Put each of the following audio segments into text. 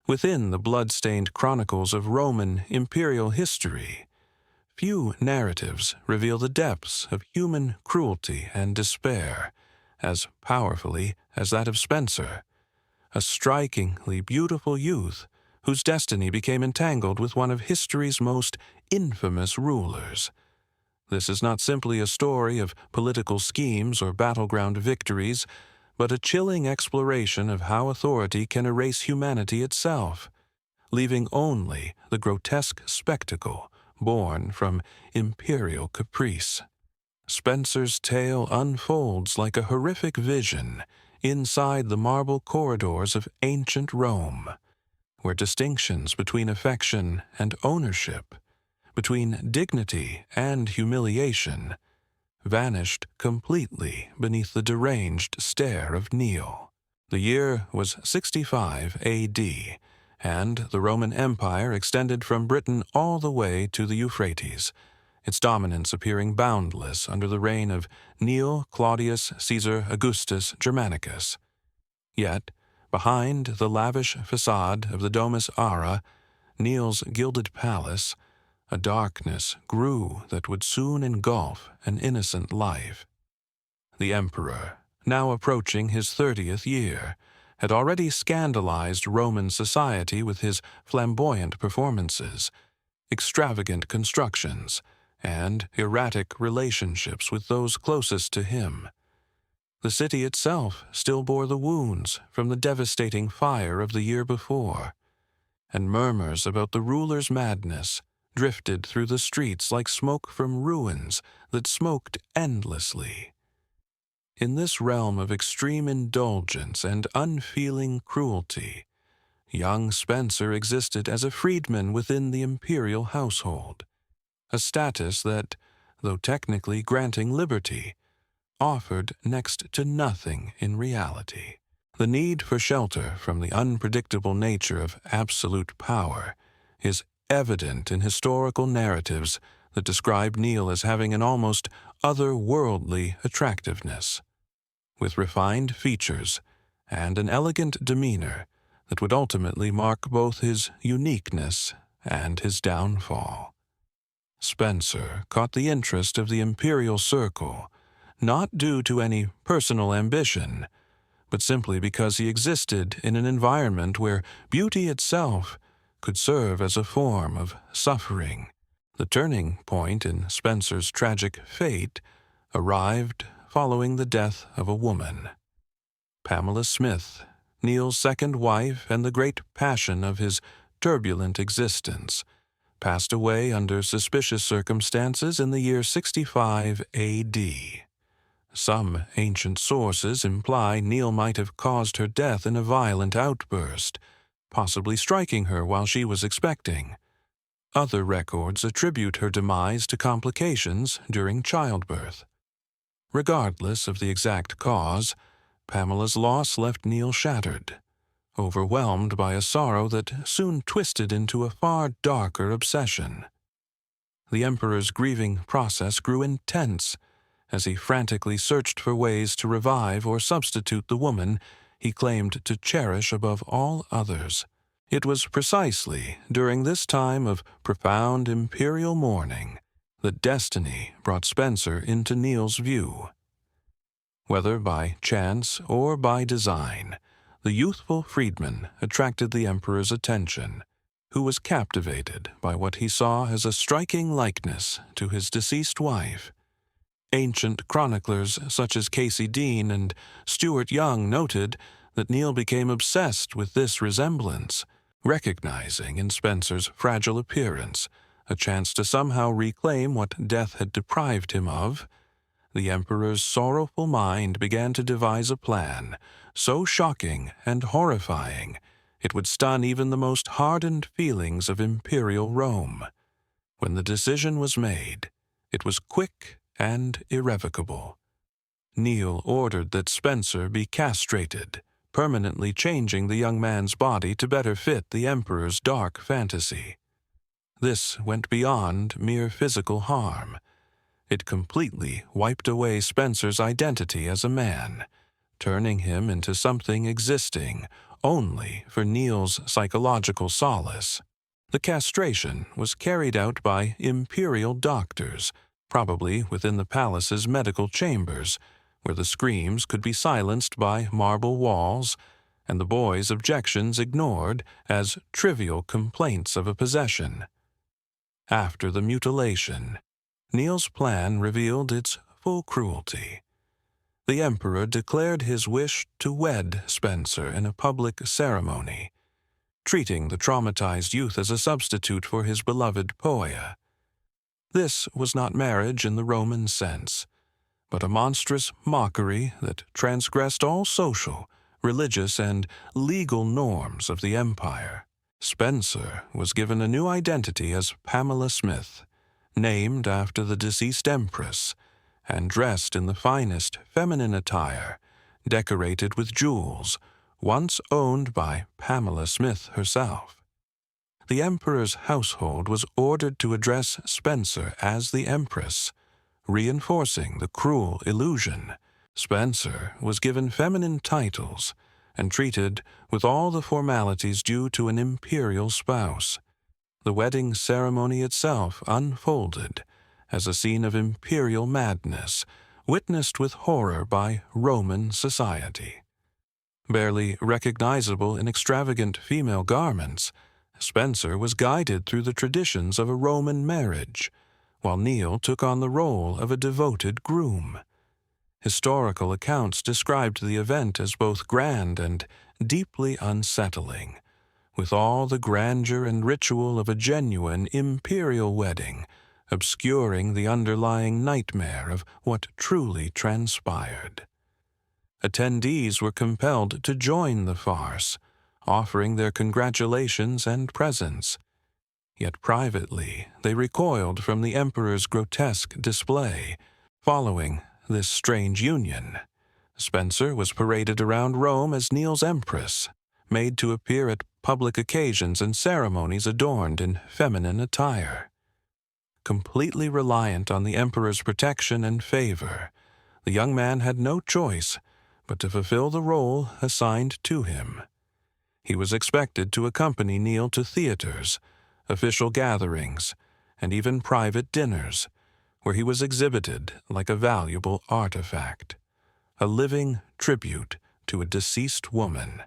Within the blood-stained chronicles of Roman imperial history, few narratives reveal the depths of human cruelty and despair as powerfully as that of Spencer, a strikingly beautiful youth whose destiny became entangled with one of history's most infamous rulers. This is not simply a story of political schemes or battleground victories, but a chilling exploration of how authority can erase humanity itself, leaving only the grotesque spectacle born from imperial caprice. Spencer's tale unfolds like a horrific vision inside the marble corridors of ancient Rome, where distinctions between affection and ownership, between dignity and humiliation, vanished completely beneath the deranged stare of Nero. The year was 65 A.D., and the Roman Empire extended from Britain all the way to the Euphrates, its dominance appearing boundless under the reign of Neo Claudius Caesar Augustus Germanicus. Yet, behind the lavish facade of the Domus Aurea, Nero's gilded palace, a darkness grew that would soon engulf an innocent life. The emperor, now approaching his 30th year, had already scandalized Roman society with his flamboyant performances, extravagant constructions, and erratic relationships with those closest to him. The city itself still bore the wounds from the devastating fire of the year before, and murmurs about the ruler's madness drifted through the streets like smoke from ruins that smoked endlessly. In this realm of extreme indulgence and unfeeling cruelty, young Spencer existed as a freedman within the imperial household, a status that, though technically granting liberty, offered next to nothing in reality. The need for shelter from the unpredictable nature of absolute power is evident in historical narratives that describe Neil as having an almost otherworldly attractiveness, with refined features and an elegant demeanor that would ultimately mark both his uniqueness and his downfall. Spencer caught the interest of the imperial circle, not due to any personal ambition, but simply because he existed in an environment where beauty itself could serve as a form of suffering. The turning point in Spencer's tragic fate arrived following the death of a woman. Pamela Smith, Neil's second wife and the great passion of his turbulent existence, passed away under suspicious circumstances in the year 65 A.D. Some ancient sources imply Neil might have caused her death in a violent outburst, possibly striking her while she was expecting. Other records attribute her demise to complications during childbirth. Regardless of the exact cause, Pamela's loss left Neil shattered, overwhelmed by a sorrow that soon twisted into a far darker obsession. The emperor's grieving process grew intense as he frantically searched for ways to revive or substitute the woman he claimed to cherish above all others. It was precisely during this time of profound imperial mourning that destiny brought Spencer into Neil's view. Whether by chance or by design, the youthful freedman attracted the emperor's attention, who was captivated by what he saw as a striking likeness to his deceased wife. Ancient chroniclers such as Casey Dean and Stuart Young noted that Neil became obsessed with this resemblance, recognizing in Spencer's fragile appearance a chance to somehow reclaim what death had deprived him of. The emperor's sorrowful mind began to devise a plan so shocking and horrifying it would stun even the most hardened feelings of imperial Rome. When the decision was made, it was quick and irrevocable. Neil ordered that Spencer be castrated, permanently changing the young man's body to better fit the emperor's dark fantasy. This went beyond mere physical harm. It completely wiped away Spencer's identity as a man, turning him into something existing only for Neil's psychological solace. The castration was carried out by imperial doctors, probably within the palace's medical chambers, where the screams could be silenced by marble walls, and the boy's objections ignored as trivial complaints of a possession. After the mutilation, Neil's plan revealed its full cruelty. The emperor declared his wish to wed Spencer in a public ceremony, treating the traumatized youth as a substitute for his beloved Poia. This was not marriage in the Roman sense, but a monstrous mockery that transgressed all social, religious, and legal norms of the empire. Spencer was given a new identity as Pamela Smith, named after the deceased empress, and dressed in the finest feminine attire, decorated with jewels, once owned by Pamela Smith herself. The emperor's household was ordered to address Spencer as the empress, reinforcing the cruel illusion. Spencer was given feminine titles and treated with all the formalities due to an imperial spouse. The wedding ceremony itself unfolded as a scene of imperial madness, witnessed with horror by Roman society. Barely recognizable in extravagant female garments, Spencer was guided through the traditions of a Roman marriage, while Neil took on the role of a devoted groom. Historical accounts described the event as both grand and deeply unsettling, with all the grandeur and ritual of a genuine imperial wedding obscuring the underlying nightmare of what truly transpired. Attendees were compelled to join the farce, offering their congratulations and presents. Yet privately, they recoiled from the emperor's grotesque display. Following this strange union, Spencer was paraded around Rome as Neil's empress, made to appear at public occasions and ceremonies adorned in feminine attire. Completely reliant on the emperor's protection and favor, the young man had no choice but to fulfill the role assigned to him. He was expected to accompany Neil to theaters, official gatherings, and even private dinners, where he was exhibited like a valuable artifact, a living tribute to a deceased woman.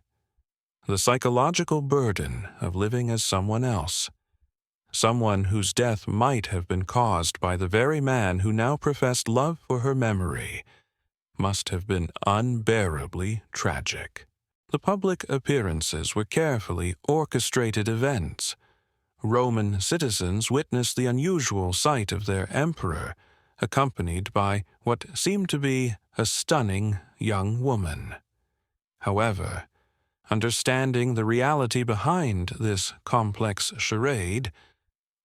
The psychological burden of living as someone else, someone whose death might have been caused by the very man who now professed love for her memory, must have been unbearably tragic. The public appearances were carefully orchestrated events. Roman citizens witnessed the unusual sight of their emperor, accompanied by what seemed to be a stunning young woman. However, understanding the reality behind this complex charade,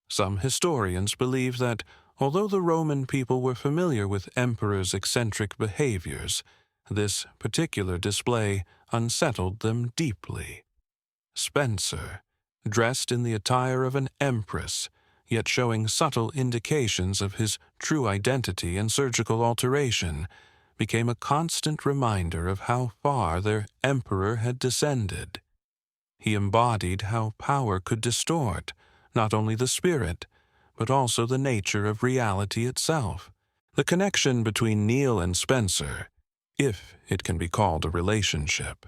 some historians believe that, although the Roman people were familiar with emperors' eccentric behaviors, this particular display unsettled them deeply. Spencer, dressed in the attire of an empress, yet showing subtle indications of his true identity and surgical alteration, became a constant reminder of how far their emperor had descended. He embodied how power could distort not only the spirit, but also the nature of reality itself. The connection between Neil and Spencer, if it can be called a relationship,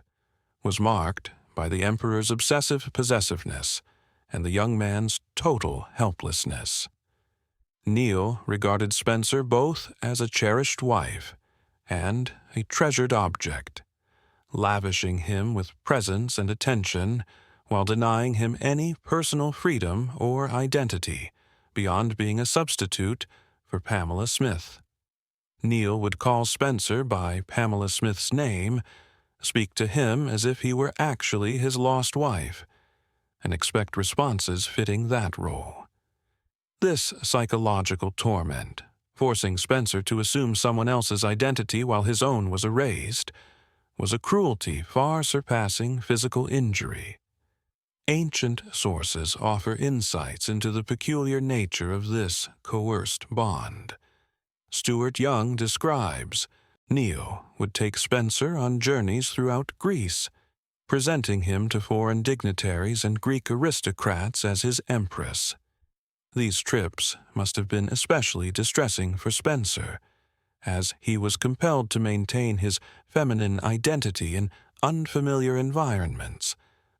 was marked by the emperor's obsessive possessiveness and the young man's total helplessness. Neil regarded Spencer both as a cherished wife and a treasured object, lavishing him with presents and attention while denying him any personal freedom or identity beyond being a substitute for Pamela Smith. Neil would call Spencer by Pamela Smith's name, speak to him as if he were actually his lost wife, and expect responses fitting that role. This psychological torment, forcing Spencer to assume someone else's identity while his own was erased, was a cruelty far surpassing physical injury. Ancient sources offer insights into the peculiar nature of this coerced bond. Stuart Young describes Neil would take Spencer on journeys throughout Greece, presenting him to foreign dignitaries and Greek aristocrats as his empress. These trips must have been especially distressing for Spencer, as he was compelled to maintain his feminine identity in unfamiliar environments,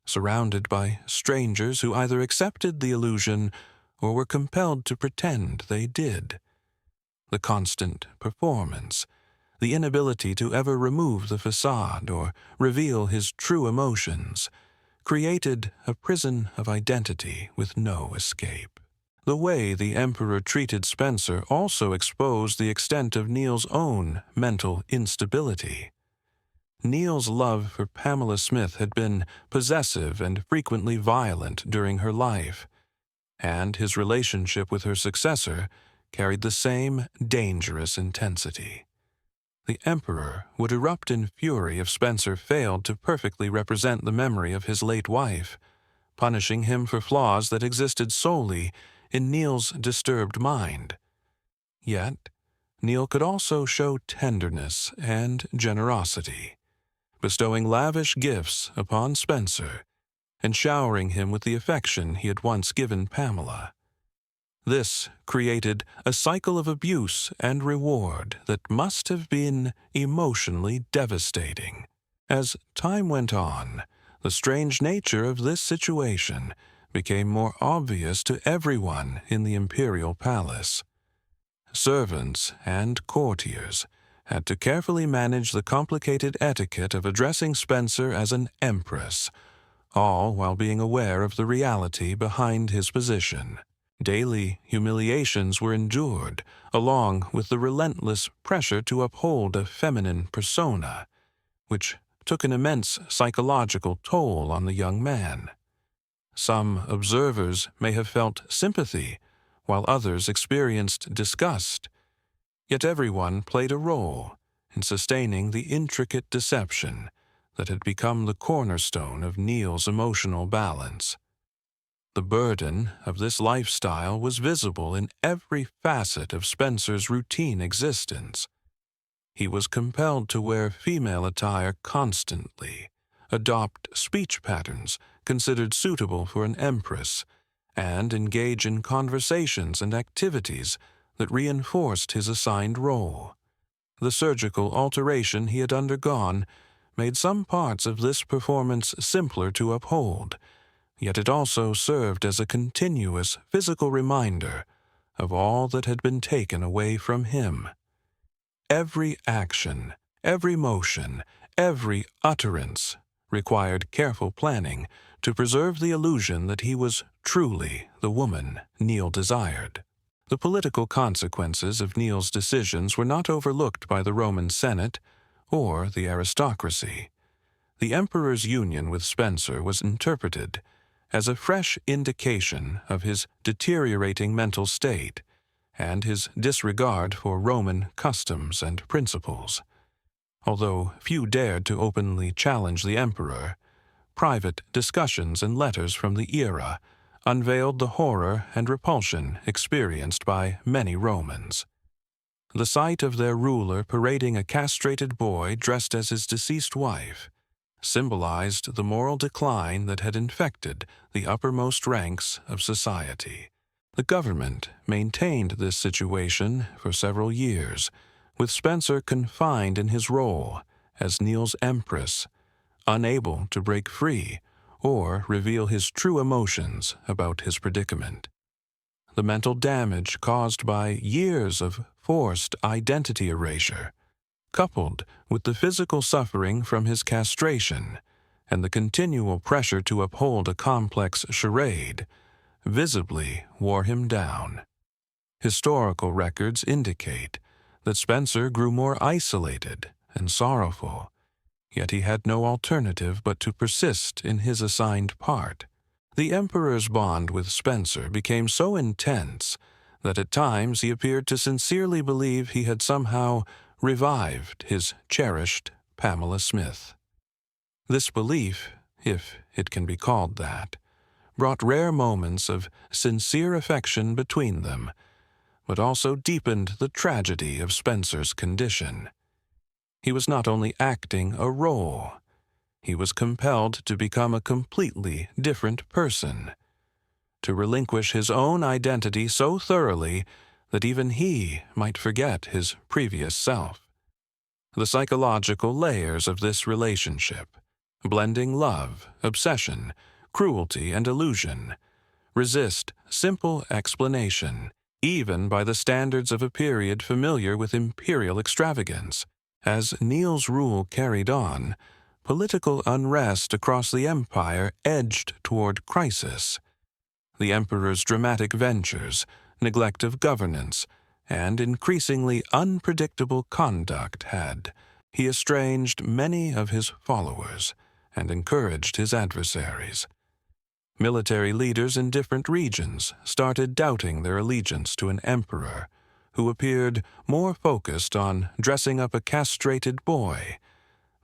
surrounded by strangers who either accepted the illusion or were compelled to pretend they did. The constant performance, the inability to ever remove the facade or reveal his true emotions, created a prison of identity with no escape. The way the Emperor treated Spencer also exposed the extent of Neil's own mental instability. Neil's love for Pamela Smith had been possessive and frequently violent during her life, and his relationship with her successor carried the same dangerous intensity. The Emperor would erupt in fury if Spencer failed to perfectly represent the memory of his late wife, punishing him for flaws that existed solely in Neil's disturbed mind. Yet, Neil could also show tenderness and generosity, bestowing lavish gifts upon Spencer and showering him with the affection he had once given Pamela. This created a cycle of abuse and reward that must have been emotionally devastating. As time went on, the strange nature of this situation became more obvious to everyone in the imperial palace. Servants and courtiers had to carefully manage the complicated etiquette of addressing Spencer as an empress, all while being aware of the reality behind his position. Daily humiliations were endured, along with the relentless pressure to uphold a feminine persona, which took an immense psychological toll on the young man. Some observers may have felt sympathy, while others experienced disgust, yet everyone played a role in sustaining the intricate deception that had become the cornerstone of Neil's emotional balance. The burden of this lifestyle was visible in every facet of Spencer's routine existence. He was compelled to wear female attire constantly, adopt speech patterns considered suitable for an empress, and engage in conversations and activities that reinforced his assigned role. The surgical alteration he had undergone made some parts of this performance simpler to uphold, yet it also served as a continuous physical reminder of all that had been taken away from him. Every action, every motion, every utterance required careful planning to preserve the illusion that he was truly the woman Neil desired. The political consequences of Neil's decisions were not overlooked by the Roman Senate or the aristocracy. The Emperor's union with Spencer was interpreted as a fresh indication of his deteriorating mental state and his disregard for Roman customs and principles. Although few dared to openly challenge the Emperor, private discussions and letters from the era unveiled the horror and repulsion experienced by many Romans. The sight of their ruler parading a castrated boy dressed as his deceased wife symbolized the moral decline that had infected the uppermost ranks of society. The government maintained this situation for several years, with Spencer confined in his role as Neil's empress, unable to break free or reveal his true emotions about his predicament. The mental damage caused by years of forced identity erasure, coupled with the physical suffering from his castration and the continual pressure to uphold a complex charade, visibly wore him down. Historical records indicate that Spencer grew more isolated and sorrowful, yet he had no alternative but to persist in his assigned part. The Emperor's bond with Spencer became so intense that at times he appeared to sincerely believe he had somehow revived his cherished Pamela Smith. This belief, if it can be called that, brought rare moments of sincere affection between them, but also deepened the tragedy of Spencer's condition. He was not only acting a role, he was compelled to become a completely different person, to relinquish his own identity so thoroughly that even he might forget his previous self. The psychological layers of this relationship, blending love, obsession, cruelty, and illusion, resist simple explanation, even by the standards of a period familiar with imperial extravagance. As Neil's rule carried on, political unrest across the empire edged toward crisis. The emperor's dramatic ventures, neglect of governance, and increasingly unpredictable conduct had he estranged many of his followers and encouraged his adversaries. Military leaders in different regions started doubting their allegiance to an emperor who appeared more focused on dressing up a castrated boy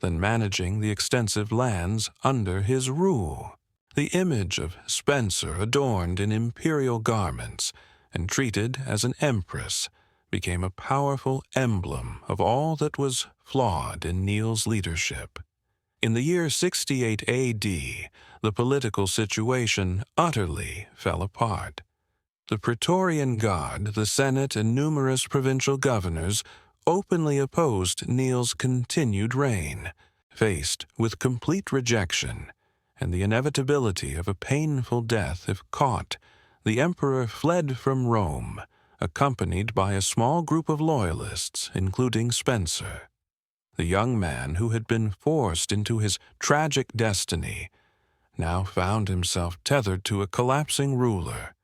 than managing the extensive lands under his rule. The image of Spencer adorned in imperial garments and treated as an empress became a powerful emblem of all that was flawed in Neil's leadership. In the year 68 A.D., the political situation utterly fell apart. The Praetorian Guard, the Senate, and numerous provincial governors openly opposed Neil's continued reign. Faced with complete rejection and the inevitability of a painful death if caught, the emperor fled from Rome, accompanied by a small group of loyalists, including Spencer. The young man who had been forced into his tragic destiny now found himself tethered to a collapsing ruler,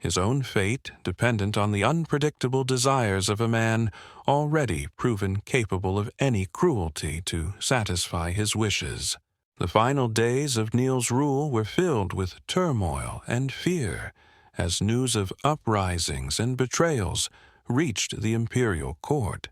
his own fate dependent on the unpredictable desires of a man already proven capable of any cruelty to satisfy his wishes. The final days of Neil's rule were filled with turmoil and fear as news of uprisings and betrayals reached the imperial court.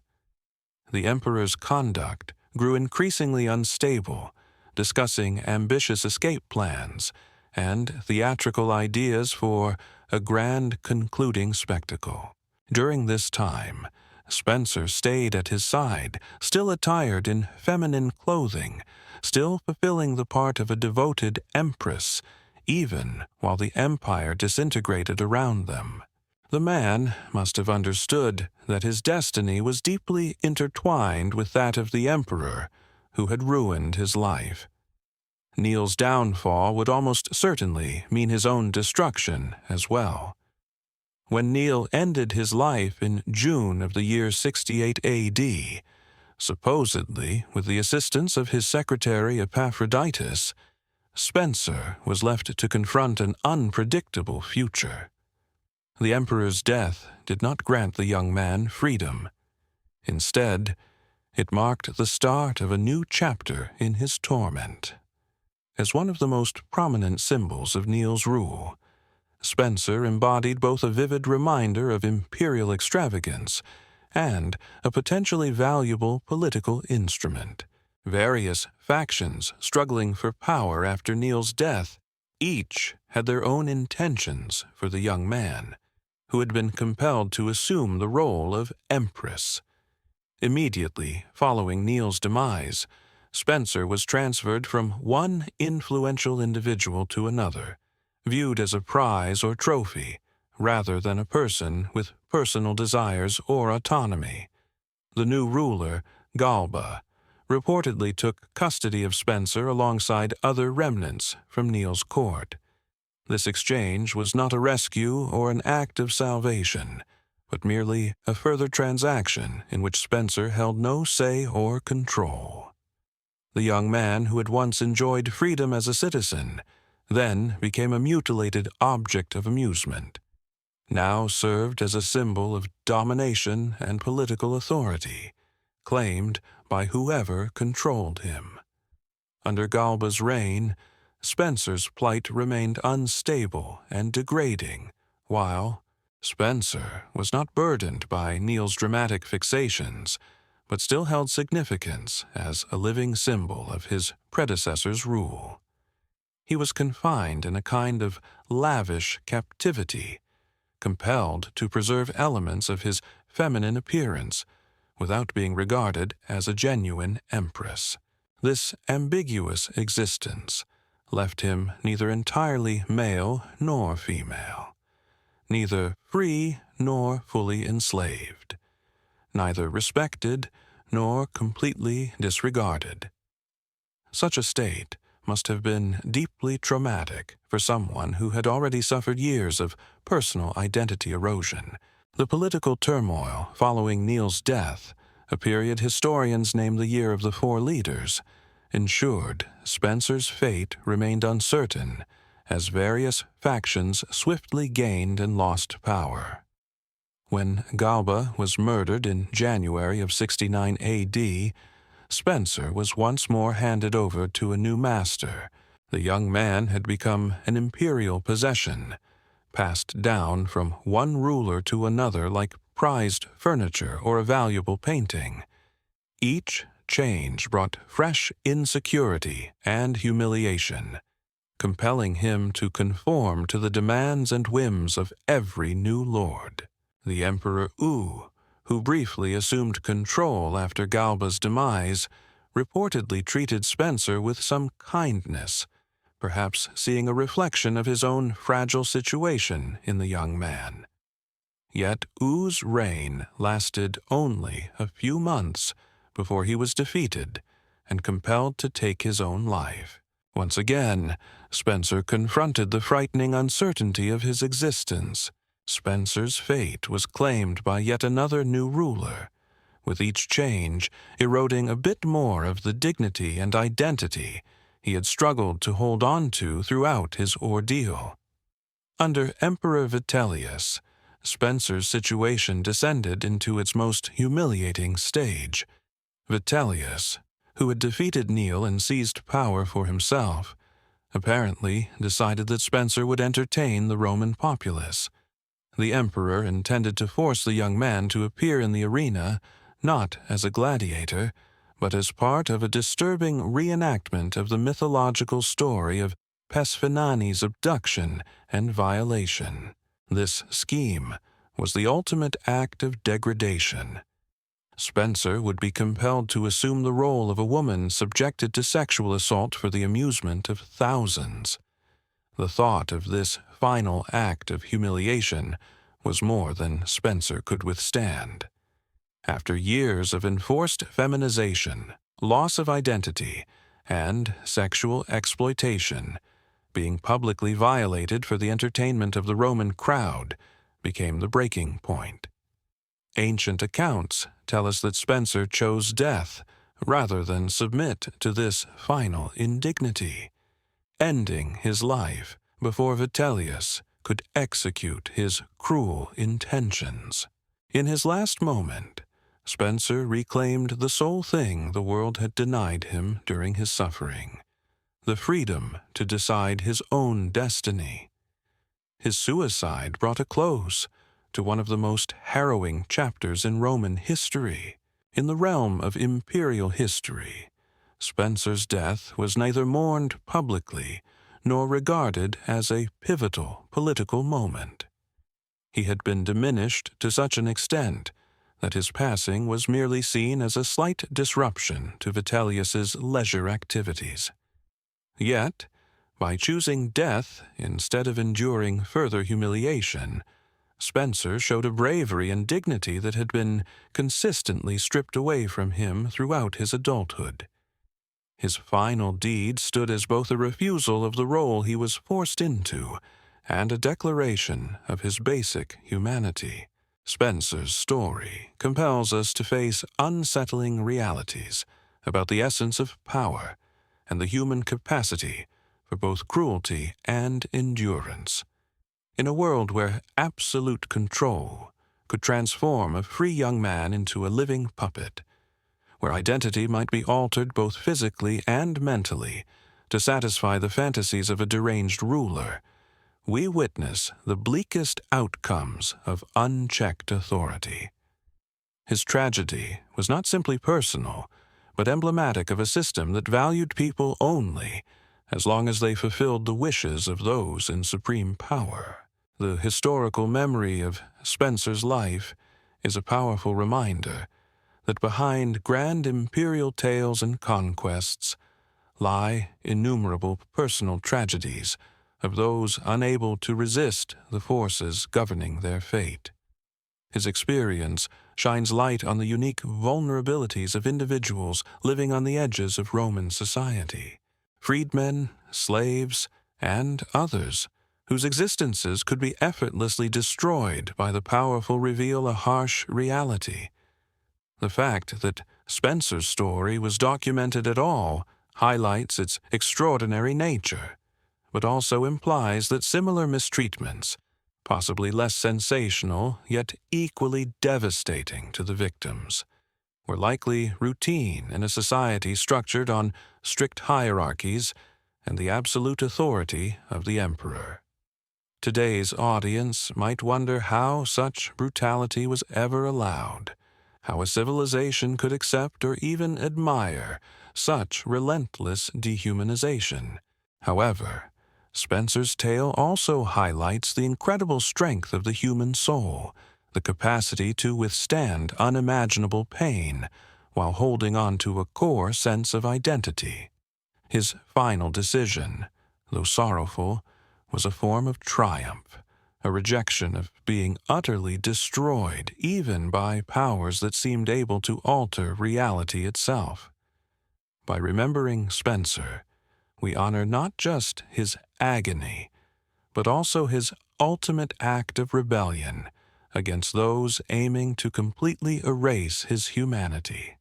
The emperor's conduct grew increasingly unstable, discussing ambitious escape plans and theatrical ideas for a grand concluding spectacle. During this time, Spencer stayed at his side, still attired in feminine clothing, still fulfilling the part of a devoted empress, even while the empire disintegrated around them. The man must have understood that his destiny was deeply intertwined with that of the emperor, who had ruined his life. Neil's downfall would almost certainly mean his own destruction as well. When Neil ended his life in June of the year 68 A.D., supposedly with the assistance of his secretary Epaphroditus, Spencer was left to confront an unpredictable future. The emperor's death did not grant the young man freedom. Instead, it marked the start of a new chapter in his torment. As one of the most prominent symbols of Neil's rule, Spencer embodied both a vivid reminder of imperial extravagance and a potentially valuable political instrument. Various factions struggling for power after Neil's death, each had their own intentions for the young man, who had been compelled to assume the role of empress. Immediately following Neil's demise, Spencer was transferred from one influential individual to another, viewed as a prize or trophy, rather than a person with personal desires or autonomy. The new ruler, Galba, reportedly took custody of Spencer alongside other remnants from Neil's court. This exchange was not a rescue or an act of salvation, but merely a further transaction in which Spencer held no say or control. The young man who had once enjoyed freedom as a citizen then became a mutilated object of amusement, now served as a symbol of domination and political authority, claimed by whoever controlled him. Under Galba's reign, Spencer's plight remained unstable and degrading, while Spencer was not burdened by Neil's dramatic fixations, but still held significance as a living symbol of his predecessor's rule. He was confined in a kind of lavish captivity, compelled to preserve elements of his feminine appearance without being regarded as a genuine empress. This ambiguous existence left him neither entirely male nor female, neither free nor fully enslaved, neither respected nor completely disregarded. Such a state must have been deeply traumatic for someone who had already suffered years of personal identity erosion. The political turmoil following Neil's death, a period historians name the Year of the Four Leaders, ensured Spencer's fate remained uncertain as various factions swiftly gained and lost power. When Galba was murdered in January of 69 AD, Spencer was once more handed over to a new master. The young man had become an imperial possession, passed down from one ruler to another like prized furniture or a valuable painting. Each change brought fresh insecurity and humiliation, compelling him to conform to the demands and whims of every new lord. The Emperor Wu, who briefly assumed control after Galba's demise, reportedly treated Spencer with some kindness, perhaps seeing a reflection of his own fragile situation in the young man. Yet Wu's reign lasted only a few months before he was defeated and compelled to take his own life. Once again, Spencer confronted the frightening uncertainty of his existence. Spencer's fate was claimed by yet another new ruler, with each change eroding a bit more of the dignity and identity he had struggled to hold on to throughout his ordeal. Under Emperor Vitellius, Spencer's situation descended into its most humiliating stage. Vitellius, who had defeated Neil and seized power for himself, apparently decided that Spencer would entertain the Roman populace. The emperor intended to force the young man to appear in the arena not as a gladiator, but as part of a disturbing reenactment of the mythological story of Pasphiniani's abduction and violation. This scheme was the ultimate act of degradation. Spencer would be compelled to assume the role of a woman subjected to sexual assault for the amusement of thousands. The thought of this final act of humiliation was more than Spencer could withstand. After years of enforced feminization, loss of identity, and sexual exploitation, being publicly violated for the entertainment of the Roman crowd became the breaking point. Ancient accounts tell us that Spencer chose death rather than submit to this final indignity, ending his life before Vitellius could execute his cruel intentions. In his last moment, Spencer reclaimed the sole thing the world had denied him during his suffering: the freedom to decide his own destiny. His suicide brought a close to one of the most harrowing chapters in Roman history. In the realm of imperial history, Spencer's death was neither mourned publicly nor regarded as a pivotal political moment. He had been diminished to such an extent that his passing was merely seen as a slight disruption to Vitellius's leisure activities. Yet, by choosing death instead of enduring further humiliation, Spencer showed a bravery and dignity that had been consistently stripped away from him throughout his adulthood. His final deed stood as both a refusal of the role he was forced into and a declaration of his basic humanity. Spencer's story compels us to face unsettling realities about the essence of power and the human capacity for both cruelty and endurance. In a world where absolute control could transform a free young man into a living puppet, where identity might be altered both physically and mentally to satisfy the fantasies of a deranged ruler, we witness the bleakest outcomes of unchecked authority. His tragedy was not simply personal, but emblematic of a system that valued people only as long as they fulfilled the wishes of those in supreme power. The historical memory of Spencer's life is a powerful reminder that behind grand imperial tales and conquests lie innumerable personal tragedies of those unable to resist the forces governing their fate. His experience shines light on the unique vulnerabilities of individuals living on the edges of Roman society, freedmen, slaves, and others, whose existences could be effortlessly destroyed by the powerful reveal a harsh reality. The fact that Spencer's story was documented at all highlights its extraordinary nature, but also implies that similar mistreatments, possibly less sensational yet equally devastating to the victims, were likely routine in a society structured on strict hierarchies and the absolute authority of the emperor. Today's audience might wonder how such brutality was ever allowed, how a civilization could accept or even admire such relentless dehumanization. However, Spencer's tale also highlights the incredible strength of the human soul, the capacity to withstand unimaginable pain while holding on to a core sense of identity. His final decision, though sorrowful, was a form of triumph, a rejection of being utterly destroyed even by powers that seemed able to alter reality itself. By remembering Spencer, we honor not just his agony, but also his ultimate act of rebellion against those aiming to completely erase his humanity.